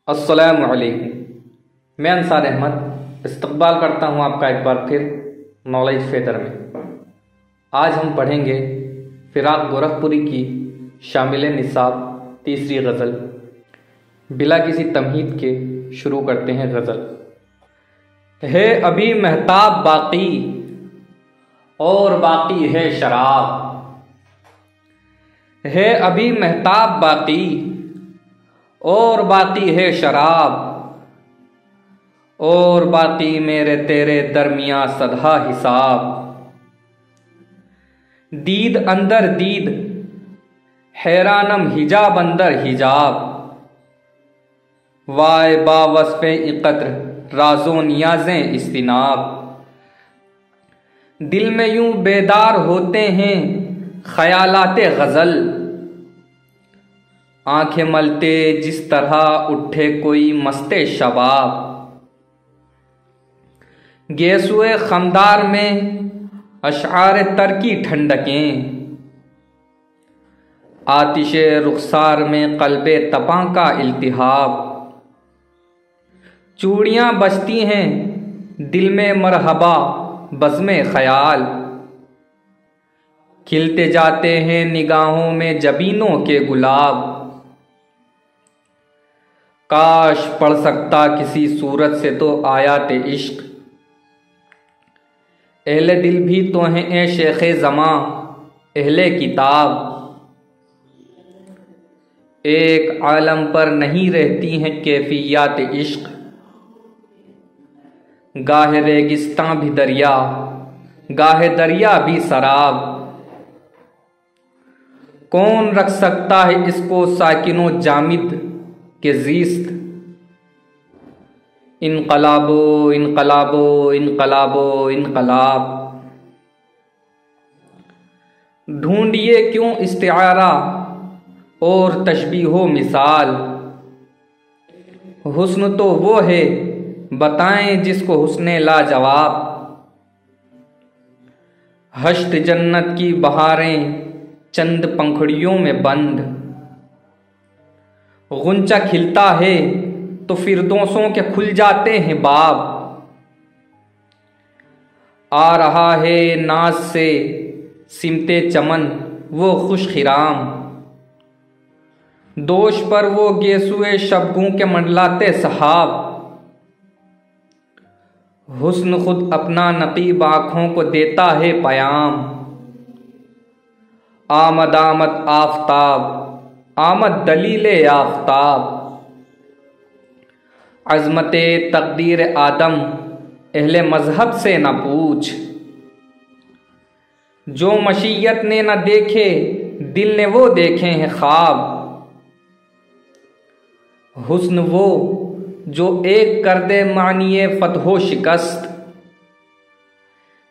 अस्सलामु अलैकुम। मैं अंसार अहमद इस्तकबाल करता हूँ आपका एक बार फिर नॉलेज फेदर में। आज हम पढ़ेंगे फिराक गोरखपुरी की शामिल निसाब तीसरी गज़ल। बिला किसी तमहीद के शुरू करते हैं गज़ल। है अभी महताब बाकी और बाकी है शराब, है अभी महताब बाकी और बाकी है शराब, और बाकी मेरे तेरे दरमियां सदा हिसाब। दीद अंदर दीद हैरानम हिजाब अंदर हिजाब, वाय बावस्फ़े इक़द्र राज़ो नियाज़ें इस्तिनाब। दिल में यूं बेदार होते हैं ख़यालाते ग़ज़ल, आंखें मलते जिस तरह उठे कोई मस्ते शबाब। गेसुए खमदार में अशआर तर की ठंडकें, आतिशे रुखसार में क़ल्बे तपां का इल्तिहाब। चूड़ियाँ बजती हैं दिल में मरहबा बज़्मे ख़याल, खिलते जाते हैं निगाहों में जबीनों के गुलाब। काश पढ़ सकता किसी सूरत से तो आयात इश्क, अहले दिल भी तो हैं ए शेखे ज़मां अहले किताब। एक आलम पर नहीं रहती हैं कैफियत इश्क, गाहे रेगिस्तां भी दरिया गाहे दरिया भी सराब। कौन रख सकता है इसको साकिनो जामिद के ज़ीस्त, इनक़लाबो इनक़लाबो इनक़लाबो इनक़लाब। ढूंढिए क्यों इस्तिआरा और तशबीहो मिसाल, हुस्न तो वो है बताएं जिसको हुस्ने लाजवाब। हश्त जन्नत की बहारें चंद पंखुड़ियों में बंद, गुंचा खिलता है तो फिरदौसों के खुल जाते हैं बाब। आ रहा है नाज से सिमते चमन वो खुश खिराम, दोष पर वो गेसुए शबगों के मंडलाते सहाब। हुस्न खुद अपना नकीब आँखों को देता है पयाम, आमद आमद आफताब आमद दलीले आफताब। अज़मते तकदीर आदम अहले मज़हब से न पूछ, जो मशीयत ने न देखे दिल ने वो देखे हैं ख्वाब। हुस्न वो जो एक कर दे मानिए फ़तहो शिकस्त,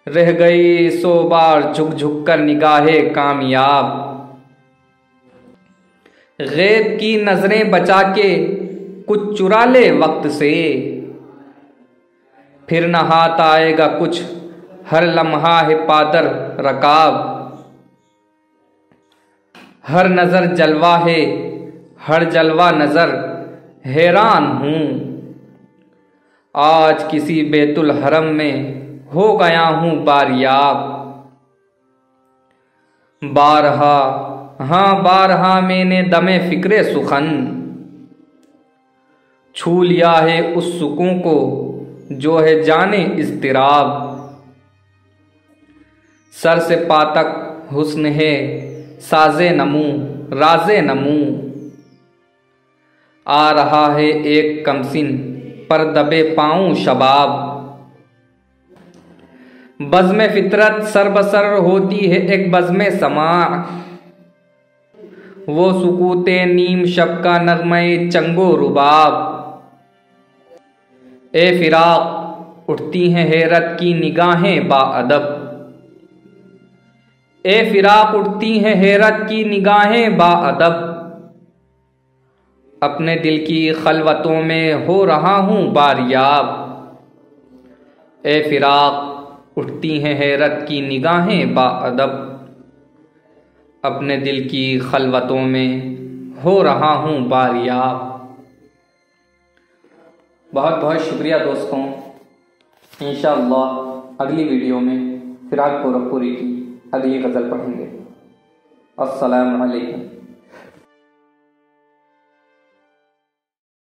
रह गई सो बार झुक झुक कर निगाहे कामयाब। गैब की नजरें बचा के कुछ चुरा ले वक्त से, फिर न हाथ आएगा कुछ हर लम्हा है पादर रकाब। हर नजर जलवा है हर जलवा नजर हैरान हूँ, आज किसी बैतुल हरम में हो गया हूँ बारियाब। बारहा हाँ बारहा मैंने दमे फिक्रे सुखन, छू लिया है उस सुकून को जो है जाने इज़्तिराब। सर से पातक हुस्न है साजे नमू राजे नमू, आ रहा है एक कमसिन पर दबे पाऊं शबाब। बज़्म फितरत सरबसर होती है एक बज़्म समा, वो सुकूते नीम शब का नग़्मे चंगो रुबाब। ए फिराक उठती हैं हैरत की निगाहें बाअदब, ए फिराक उठती हैं हैरत की निगाहें बाअदब। अपने दिल की खलवतों में हो रहा हूँ बारियाब, ए फिराक उठती हैं हैरत की निगाहें बाअदब। अपने दिल की खलवतों में हो रहा हूँ बारियाब। बहुत बहुत शुक्रिया दोस्तों। इंशाअल्लाह अगली वीडियो में फिराक गोरखपुरी की अगली गज़ल पढ़ेंगे। अस्सलाम वालेकुम।